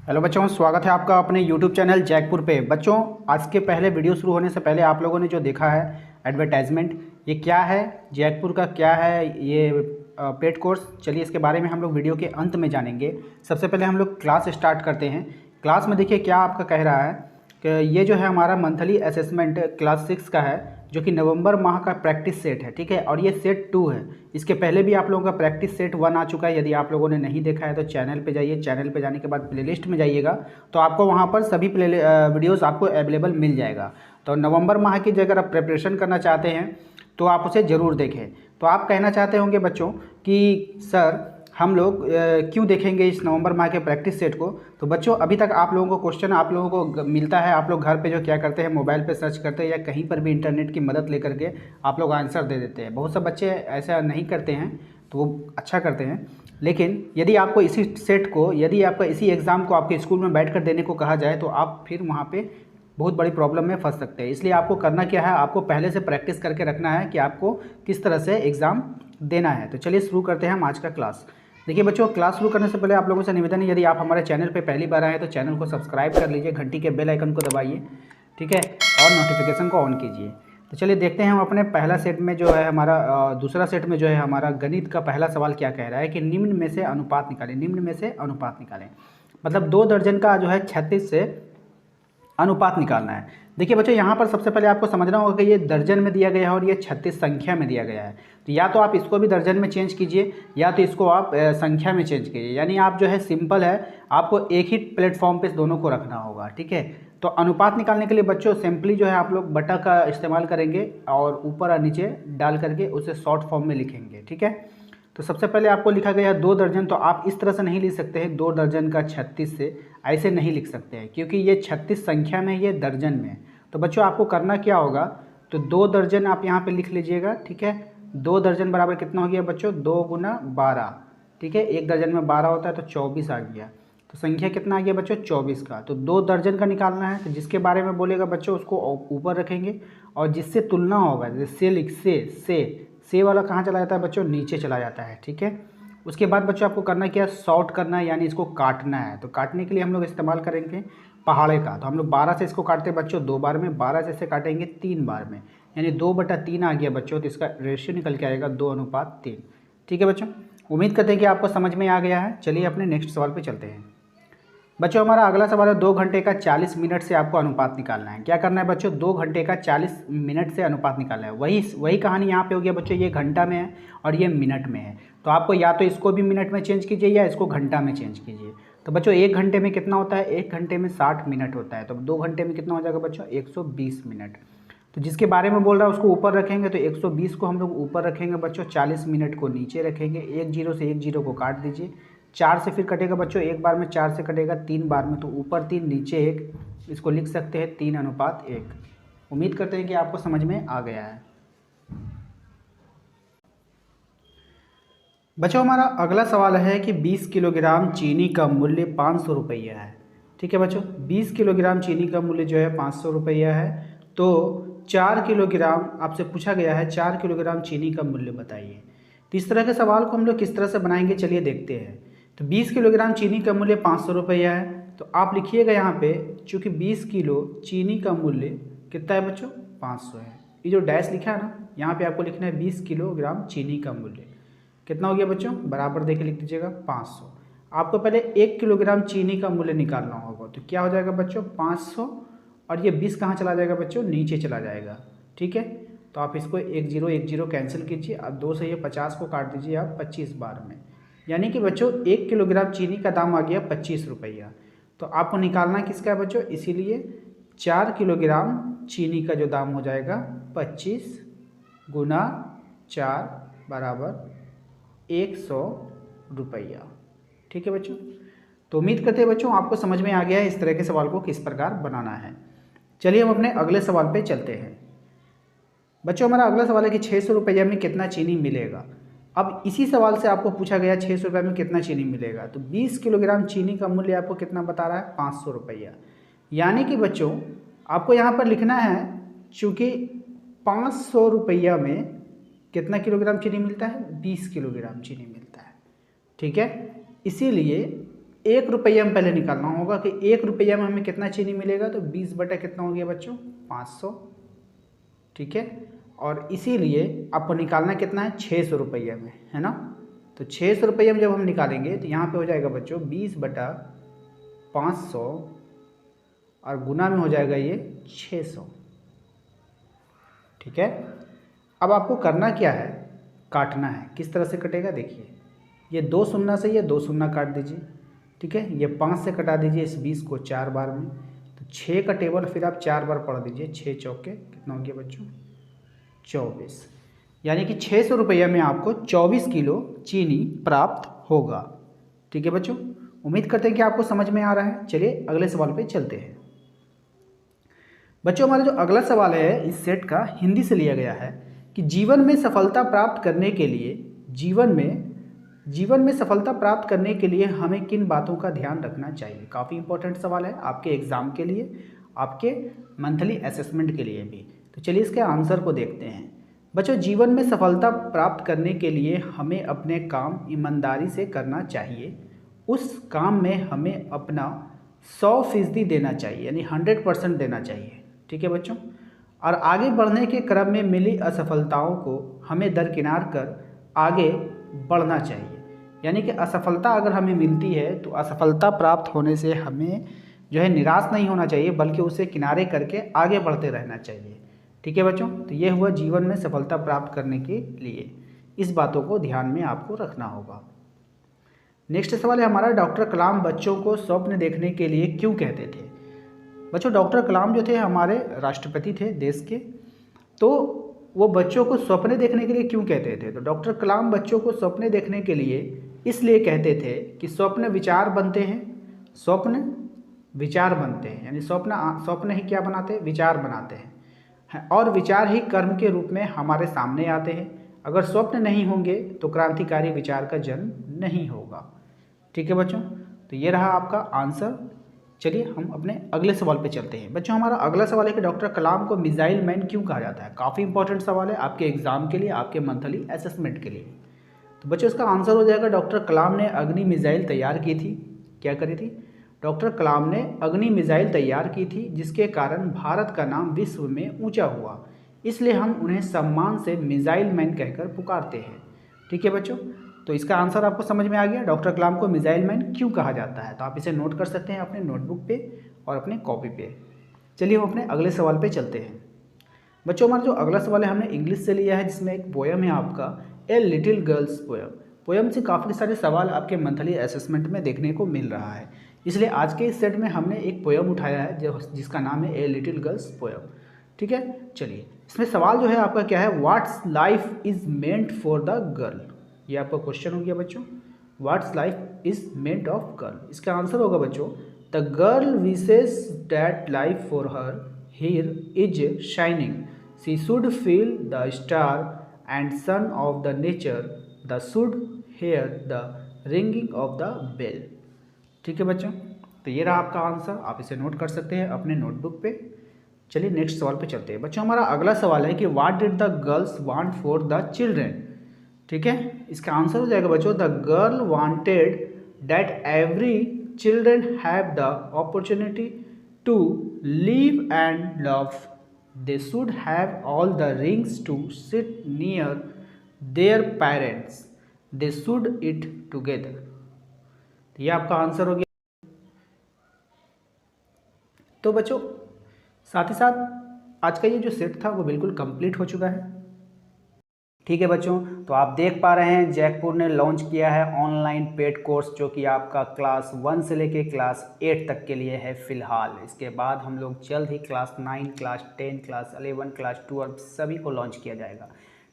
Hello बच्चों, स्वागत है आपका अपने YouTube चैनल जैकपुर पे। बच्चों, आज के पहले वीडियो शुरू होने से पहले आप लोगों ने जो देखा है एडवर्टाइजमेंट, ये क्या है, जैकपुर का क्या है ये पेड कोर्स, चलिए इसके बारे में हम लोग वीडियो के अंत में जानेंगे। सबसे पहले हम लोग क्लास स्टार्ट करते हैं। क्लास में देखिए क्या आपका कह रहा है कि ये जो है हमारा मंथली असेसमेंट क्लास 6 का है, जो कि नवंबर माह का प्रैक्टिस सेट है, ठीक है। और ये सेट 2 है। इसके पहले भी आप लोगों का प्रैक्टिस सेट 1 आ चुका है। यदि आप लोगों ने नहीं देखा है तो चैनल पे जाइए, चैनल पे जाने के बाद प्लेलिस्ट में जाइएगा तो आपको वहाँ पर सभी वीडियोस आपको अवेलेबल मिल जाएगा। तो नवंबर माह की अगर आप प्रिपरेशन करना चाहते हैं तो आप उसे ज़रूर देखें। तो आप कहना चाहते होंगे बच्चों कि सर हम लोग क्यों देखेंगे इस नवंबर माह के प्रैक्टिस सेट को। तो बच्चों, अभी तक आप लोगों को क्वेश्चन आप लोगों को मिलता है, आप लोग घर पे जो क्या करते हैं मोबाइल पे सर्च करते हैं या कहीं पर भी इंटरनेट की मदद लेकर के आप लोग आंसर दे देते हैं। बहुत से बच्चे ऐसा नहीं करते हैं तो वो अच्छा करते हैं, लेकिन यदि आपको इसी सेट को, यदि आपका इसी एग्ज़ाम को आपके स्कूल में बैठ कर देने को कहा जाए तो आप फिर वहाँ पर बहुत बड़ी प्रॉब्लम में फंस सकते हैं। इसलिए आपको करना क्या है, आपको पहले से प्रैक्टिस करके रखना है कि आपको किस तरह से एग्ज़ाम देना है। तो चलिए शुरू करते हैं हम आज का क्लास। देखिए बच्चों, क्लास शुरू करने से पहले आप लोगों से निवेदन है, यदि आप हमारे चैनल पे पहली बार आए हैं तो चैनल को सब्सक्राइब कर लीजिए, घंटी के बेल आइकन को दबाइए, ठीक है, और नोटिफिकेशन को ऑन कीजिए। तो चलिए देखते हैं हम अपने पहला सेट में जो है हमारा दूसरा सेट में जो है हमारा गणित का पहला सवाल क्या कह रहा है कि निम्न में से अनुपात निकालें। निम्न में से अनुपात निकालें मतलब 2 दर्जन का जो है 36 से अनुपात निकालना है। देखिए बच्चों, यहाँ पर सबसे पहले आपको समझना होगा कि ये दर्जन में दिया गया है और ये 36 संख्या में दिया गया है। तो या तो आप इसको भी दर्जन में चेंज कीजिए या तो इसको आप संख्या में चेंज कीजिए। यानी आप जो है सिंपल है, आपको एक ही प्लेटफॉर्म पे दोनों को रखना होगा, ठीक है। तो अनुपात निकालने के लिए बच्चों सिंपली जो है आप लोग बटा का इस्तेमाल करेंगे और ऊपर और नीचे डाल करके उसे शॉर्ट फॉर्म में लिखेंगे, ठीक है। तो सबसे पहले आपको लिखा गया है 2 दर्जन, तो आप इस तरह से नहीं लिख सकते हैं 2 दर्जन का 36 से, ऐसे नहीं लिख सकते हैं क्योंकि ये 36 संख्या में, ये दर्जन में। तो बच्चों आपको करना क्या होगा, तो 2 दर्जन आप यहाँ पे लिख लीजिएगा, ठीक है। 2 दर्जन बराबर कितना हो गया बच्चों, 2 गुना 12, ठीक है। एक दर्जन में 12 होता है तो 24 आ गया। तो संख्या कितना आ गया बच्चों, 24 का। तो 2 दर्जन का निकालना है, तो जिसके बारे में बोलेगा बच्चों उसको ऊपर रखेंगे और जिससे तुलना होगा, जैसे से वाला कहाँ चला जाता है बच्चों, नीचे चला जाता है, ठीक है। उसके बाद बच्चों आपको करना क्या, सॉर्ट करना है, यानी इसको काटना है। तो काटने के लिए हम लोग इस्तेमाल करेंगे पहाड़े का। तो हम लोग 12 से इसको काटते हैं बच्चों 2 बार में, 12 से इसे काटेंगे 3 बार में, यानी 2/3 आ गया बच्चों। तो इसका रेशियो निकल के आएगा 2:3, ठीक है बच्चों। उम्मीद करते हैं कि आपको समझ में आ गया है। चलिए अपने नेक्स्ट सवाल पर चलते हैं। बच्चों हमारा अगला सवाल है 2 घंटे का 40 मिनट से आपको अनुपात निकालना है। क्या करना है बच्चों, 2 घंटे का 40 मिनट से अनुपात निकालना है। वही कहानी यहाँ पे हो गया बच्चों, ये घंटा में है और ये मिनट में है। तो आपको या तो इसको भी मिनट में चेंज कीजिए या इसको घंटा में चेंज कीजिए। तो बच्चों 1 घंटे में कितना होता है, 1 घंटे में 60 मिनट होता है। तो 2 घंटे में कितना हो जाएगा बच्चों, 120 मिनट। तो जिसके बारे में बोल रहा है उसको ऊपर रखेंगे, तो 120 को हम लोग ऊपर रखेंगे बच्चों, 40 मिनट को नीचे रखेंगे। 1 जीरो से 1 जीरो को काट दीजिए, 4 से फिर कटेगा बच्चों, एक बार में 4 से कटेगा 3 बार में, तो ऊपर 3 नीचे 1, इसको लिख सकते हैं 3:1। उम्मीद करते हैं कि आपको समझ में आ गया है। बच्चों हमारा अगला सवाल है कि 20 किलोग्राम चीनी का मूल्य 500 रुपया है, ठीक है बच्चों। 20 किलोग्राम चीनी का मूल्य जो है 500 रुपया है। तो 4 किलोग्राम आपसे पूछा गया है, 4 किलोग्राम चीनी का मूल्य बताइए। तो इस तरह के सवाल को हम लोग किस तरह से बनाएंगे, चलिए देखते हैं। तो 20 किलोग्राम चीनी का मूल्य 500 रुपया है, तो आप लिखिएगा यहाँ पे, चूँकि 20 किलो चीनी का मूल्य कितना है बच्चों, 500 है। ये जो डैश लिखा है ना, यहाँ पे आपको लिखना है 20 किलोग्राम चीनी का मूल्य कितना हो गया बच्चों, बराबर देके लिख दीजिएगा 500। आपको पहले 1 किलोग्राम चीनी का मूल्य निकालना होगा। तो क्या हो जाएगा बच्चों, 500, और ये 20 कहाँ चला जाएगा बच्चों, नीचे चला जाएगा, ठीक है। तो आप इसको 1 जीरो कैंसिल कीजिए, अब 2 से ये 50 को काट दीजिए आप 25 बार में, यानी कि बच्चों 1 किलोग्राम चीनी का दाम आ गया 25 रुपया। तो आपको निकालना किसका है बच्चों, इसीलिए 4 किलोग्राम चीनी का जो दाम हो जाएगा 25 गुना 4 बराबर 100 रुपया, ठीक है बच्चों। तो उम्मीद करते हैं बच्चों आपको समझ में आ गया है इस तरह के सवाल को किस प्रकार बनाना है। चलिए हम अपने अगले सवाल पे चलते हैं। बच्चों हमारा अगला सवाल है कि 600 रुपया में कितना चीनी मिलेगा। अब इसी सवाल से आपको पूछा गया 600 रुपये में कितना चीनी मिलेगा। तो 20 किलोग्राम चीनी का मूल्य आपको कितना बता रहा है, 500 रुपया। यानी कि बच्चों आपको यहाँ पर लिखना है, चूँकि 500 रुपया में कितना किलोग्राम चीनी मिलता है, 20 किलोग्राम चीनी मिलता है, ठीक है। इसीलिए 1 रुपया में पहले निकालना होगा कि 1 रुपया में हमें कितना चीनी मिलेगा, तो 20 बटा कितना हो गया बच्चों 500, ठीक है। और इसीलिए आपको निकालना कितना है 600 रुपया में, है ना। तो 600 रुपया में जब हम निकालेंगे तो यहाँ पे हो जाएगा बच्चों 20 बटा 500 और गुना में हो जाएगा ये 600, ठीक है। अब आपको करना क्या है, काटना है। किस तरह से कटेगा देखिए, ये 2 शून्य से ये 2 शून्य काट दीजिए, ठीक है। ये 5 से कटा दीजिए इस 20 को 4 बार में, तो 6 का टेबल फिर आप 4 बार पढ़ दीजिए, 6 चौके कितना हो गया बच्चों 24, यानी कि 600 रुपया में आपको 24 किलो चीनी प्राप्त होगा, ठीक है बच्चों। उम्मीद करते हैं कि आपको समझ में आ रहा है। चलिए अगले सवाल पे चलते हैं बच्चों। हमारा जो अगला सवाल है इस सेट का हिंदी से लिया गया है कि जीवन में सफलता प्राप्त करने के लिए जीवन में सफलता प्राप्त करने के लिए हमें किन बातों का ध्यान रखना चाहिए। काफ़ी इंपॉर्टेंट सवाल है आपके एग्ज़ाम के लिए, आपके मंथली असेसमेंट के लिए भी। तो चलिए इसके आंसर को देखते हैं बच्चों। जीवन में सफलता प्राप्त करने के लिए हमें अपने काम ईमानदारी से करना चाहिए। उस काम में हमें अपना 100% देना चाहिए, यानी 100% देना चाहिए, ठीक है बच्चों। और आगे बढ़ने के क्रम में मिली असफलताओं को हमें दरकिनार कर आगे बढ़ना चाहिए, यानी कि असफलता अगर हमें मिलती है तो असफलता प्राप्त होने से हमें जो है निराश नहीं होना चाहिए, बल्कि उसे किनारे करके आगे बढ़ते रहना चाहिए, ठीक है बच्चों। तो ये हुआ जीवन में सफलता प्राप्त करने के लिए, इस बातों को ध्यान में आपको रखना होगा। नेक्स्ट सवाल है हमारा, डॉक्टर कलाम बच्चों को स्वप्न देखने के लिए क्यों कहते थे। बच्चों डॉक्टर कलाम जो थे हमारे राष्ट्रपति थे देश के, तो वो बच्चों को सपने देखने के लिए क्यों कहते थे। तो डॉक्टर कलाम बच्चों को सपने देखने के लिए इसलिए कहते थे कि स्वप्न विचार बनते हैं, स्वप्न विचार बनते हैं, यानी स्वप्न ही क्या बनाते हैं, विचार बनाते हैं, और विचार ही कर्म के रूप में हमारे सामने आते हैं। अगर स्वप्न नहीं होंगे तो क्रांतिकारी विचार का जन्म नहीं होगा, ठीक है बच्चों। तो ये रहा आपका आंसर। चलिए हम अपने अगले सवाल पे चलते हैं बच्चों। हमारा अगला सवाल है कि डॉक्टर कलाम को मिसाइल मैन क्यों कहा जाता है। काफ़ी इंपॉर्टेंट सवाल है आपके एग्जाम के लिए, आपके मंथली असेसमेंट के लिए। तो बच्चों इसका आंसर हो जाएगा, डॉक्टर कलाम ने अग्नि मिसाइल तैयार की थी। क्या करी थी, डॉक्टर कलाम ने अग्नि मिसाइल तैयार की थी, जिसके कारण भारत का नाम विश्व में ऊँचा हुआ, इसलिए हम उन्हें सम्मान से मिसाइल मैन कहकर पुकारते हैं, ठीक है बच्चों। तो इसका आंसर आपको समझ में आ गया, डॉक्टर कलाम को मिसाइल मैन क्यों कहा जाता है। तो आप इसे नोट कर सकते हैं अपने नोटबुक पे और अपने कॉपी पे। चलिए हम अपने अगले सवाल पे चलते हैं बच्चों। हमारा जो अगला सवाल है हमने इंग्लिश से लिया है, जिसमें एक पोयम है आपका a little girls poem. Poem से काफ़ी सारे सवाल आपके मंथली असेसमेंट में देखने को मिल रहा है, इसलिए आज के इस सेट में हमने एक पोयम उठाया है जिसका नाम है ए लिटिल गर्ल्स पोयम, ठीक है। चलिए इसमें सवाल जो है आपका क्या है, what's life is meant for the girl. ये आपका क्वेश्चन हो गया बच्चों, what's life is meant of girl. इसका आंसर होगा बच्चों, the girl wishes that life for her here is shining, she should feel the star and sun of the nature, the should hear the ringing of the bell, ठीक है बच्चों। तो ये रहा आपका आंसर, आप इसे नोट कर सकते हैं अपने नोटबुक पे। चलिए नेक्स्ट सवाल पे चलते हैं बच्चों। हमारा अगला सवाल है कि what did the girls want for the children, ठीक है। इसका आंसर हो जाएगा बच्चों, the girl wanted that every children have the opportunity to live and love, they should have all the rings to sit near their parents, they should eat together. तो ये आपका answer हो गया। तो बच्चों साथ ही साथ आज का ये जो सेट था वो बिल्कुल कंप्लीट हो चुका है, ठीक है बच्चों। तो आप देख पा रहे हैं जैकपुर ने लॉन्च किया है ऑनलाइन पेड कोर्स, जो कि आपका क्लास 1 से लेके क्लास 8 तक के लिए है फ़िलहाल। इसके बाद हम लोग जल्द ही क्लास 9, क्लास 10, क्लास 11, क्लास 12 सभी को लॉन्च किया जाएगा,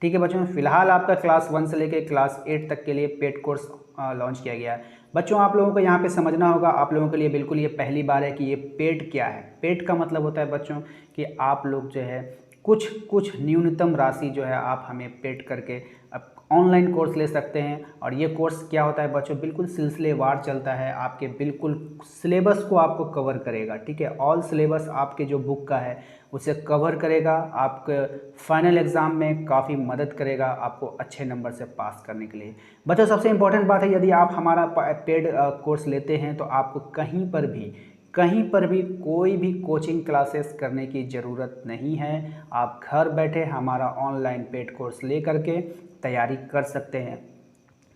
ठीक है बच्चों। फिलहाल आपका क्लास 1 से लेके क्लास 8 तक के लिए पेड कोर्स लॉन्च किया गया है बच्चों। आप लोगों को यहाँ पे समझना होगा, आप लोगों के लिए बिल्कुल ये पहली बार है कि ये पेड क्या है। पेड का मतलब होता है बच्चों कि आप लोग जो है कुछ न्यूनतम राशि जो है आप हमें पेड करके अब ऑनलाइन कोर्स ले सकते हैं। और ये कोर्स क्या होता है बच्चों, बिल्कुल सिलसिलेवार चलता है, आपके बिल्कुल सिलेबस को आपको कवर करेगा, ठीक है। ऑल सिलेबस आपके जो बुक का है उसे कवर करेगा, आपके फाइनल एग्ज़ाम में काफ़ी मदद करेगा आपको अच्छे नंबर से पास करने के लिए। बच्चों सबसे इम्पोर्टेंट बात है, यदि आप हमारा पेड कोर्स लेते हैं तो आपको कहीं पर भी कोई भी कोचिंग क्लासेस करने की ज़रूरत नहीं है। आप घर बैठे हमारा ऑनलाइन पेड कोर्स ले करके तैयारी कर सकते हैं।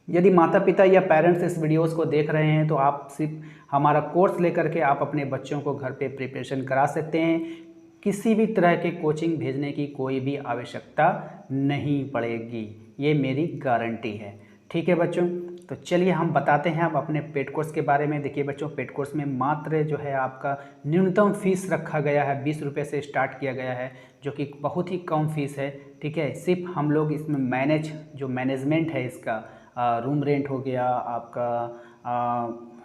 यदि माता पिता या पेरेंट्स इस वीडियोस को देख रहे हैं तो आप सिर्फ हमारा कोर्स लेकर के आप अपने बच्चों को घर पे प्रिपरेशन करा सकते हैं। किसी भी तरह के कोचिंग भेजने की कोई भी आवश्यकता नहीं पड़ेगी, ये मेरी गारंटी है, ठीक है बच्चों। तो चलिए हम बताते हैं अब अपने पेड कोर्स के बारे में। देखिए बच्चों, पेड कोर्स में मात्र जो है आपका न्यूनतम फीस रखा गया है, 20 रुपये से स्टार्ट किया गया है, जो कि बहुत ही कम फीस है, ठीक है। सिर्फ हम लोग इसमें मैनेजमेंट है इसका, रूम रेंट हो गया आपका,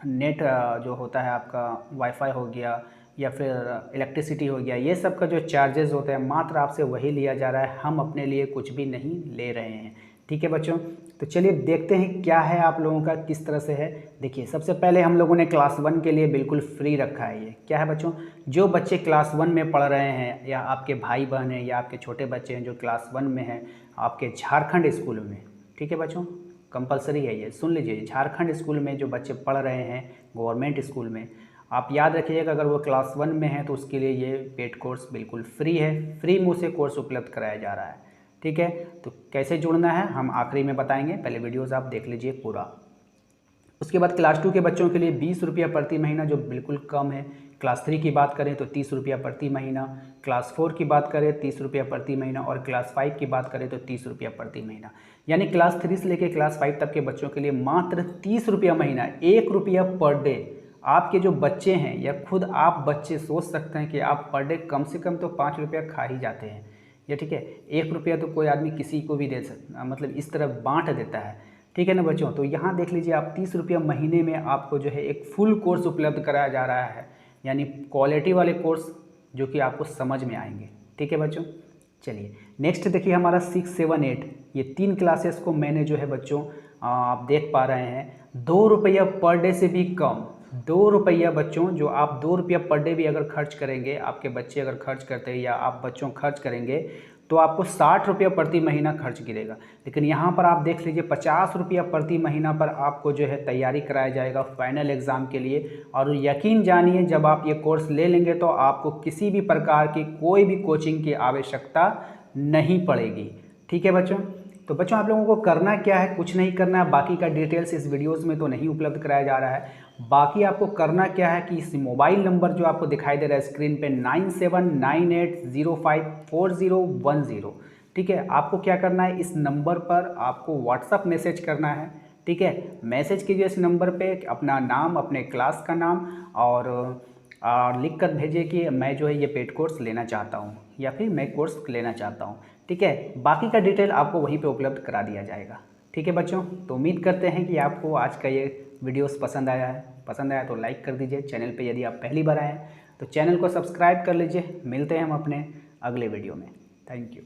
नेट जो होता है आपका वाईफाई हो गया या फिर इलेक्ट्रिसिटी हो गया, ये सब का जो चार्जेस होते हैं मात्र आपसे वही लिया जा रहा है। हम अपने लिए कुछ भी नहीं ले रहे हैं, ठीक है बच्चों। तो चलिए देखते हैं क्या है आप लोगों का किस तरह से है। देखिए सबसे पहले हम लोगों ने क्लास 1 के लिए बिल्कुल फ्री रखा है। ये क्या है बच्चों, जो बच्चे क्लास 1 में पढ़ रहे हैं या आपके भाई बहन हैं या आपके छोटे बच्चे हैं जो क्लास 1 में हैं आपके झारखंड स्कूल में, ठीक है बच्चों, कंपलसरी है ये, सुन लीजिए। झारखंड स्कूल में जो बच्चे पढ़ रहे हैं गवर्नमेंट स्कूल में, आप याद रखिएगा अगर वो क्लास 1 में है तो उसके लिए ये पेड कोर्स बिल्कुल फ्री है, फ्री मुँह से कोर्स उपलब्ध कराया जा रहा है, ठीक है। तो कैसे जुड़ना है हम आखिरी में बताएंगे, पहले वीडियोज़ आप देख लीजिए पूरा। उसके बाद क्लास 2 के बच्चों के लिए 20 रुपया प्रति महीना, जो बिल्कुल कम है। क्लास 3 की बात करें तो 30 रुपया प्रति महीना, क्लास 4 की बात करें 30 रुपया प्रति महीना, और क्लास 5 की बात करें तो 30 रुपया प्रति महीना। यानी क्लास 3 से लेकर क्लास 5 तक के बच्चों के लिए मात्र 30 रुपया महीना, 1 रुपया पर डे। आपके जो बच्चे हैं या खुद आप बच्चे सोच सकते हैं कि आप पर डे कम से कम तो 5 रुपया खा ही जाते हैं, ये ठीक है। 1 रुपया तो कोई आदमी किसी को भी दे सकता, मतलब इस तरह बांट देता है, ठीक है ना बच्चों। तो यहाँ देख लीजिए आप 30 रुपया महीने में आपको जो है एक फुल कोर्स उपलब्ध कराया जा रहा है, यानी क्वालिटी वाले कोर्स जो कि आपको समझ में आएंगे, ठीक है बच्चों। चलिए नेक्स्ट देखिए हमारा 6, 7, 8 ये 3 क्लासेस को मैंने जो है बच्चों आप देख पा रहे हैं 2 रुपया पर डे से भी कम, 2 रुपया बच्चों, जो आप 2 रुपया पर डे भी अगर खर्च करेंगे, आपके बच्चे अगर खर्च करते हैं या आप बच्चों खर्च करेंगे तो आपको 60 रुपया प्रति महीना खर्च गिरेगा। लेकिन यहाँ पर आप देख लीजिए 50 रुपया प्रति महीना पर आपको जो है तैयारी कराया जाएगा फाइनल एग्ज़ाम के लिए। और यकीन जानिए जब आप ये कोर्स ले लेंगे तो आपको किसी भी प्रकार की कोई भी कोचिंग की आवश्यकता नहीं पड़ेगी, ठीक है बच्चों। तो बच्चों आप लोगों को करना क्या है, कुछ नहीं करना है, बाकी का डिटेल्स इस वीडियोज़ में तो नहीं उपलब्ध कराया जा रहा है। बाकी आपको करना क्या है कि इस मोबाइल नंबर जो आपको दिखाई दे रहा है स्क्रीन पे 9798054010, ठीक है, आपको क्या करना है, इस नंबर पर आपको व्हाट्सअप मैसेज करना है, ठीक है। मैसेज कीजिए इस नंबर पे अपना नाम, अपने क्लास का नाम और लिख कर भेजिए कि मैं जो है ये पेड कोर्स लेना चाहता हूँ या फिर मैं कोर्स लेना चाहता हूँ, ठीक है। बाकी का डिटेल आपको वहीं पे उपलब्ध करा दिया जाएगा, ठीक है बच्चों। तो उम्मीद करते हैं कि आपको आज का ये वीडियोस पसंद आया तो लाइक कर दीजिए। चैनल पे यदि आप पहली बार आए हैं तो चैनल को सब्सक्राइब कर लीजिए। मिलते हैं हम अपने अगले वीडियो में। Thank you.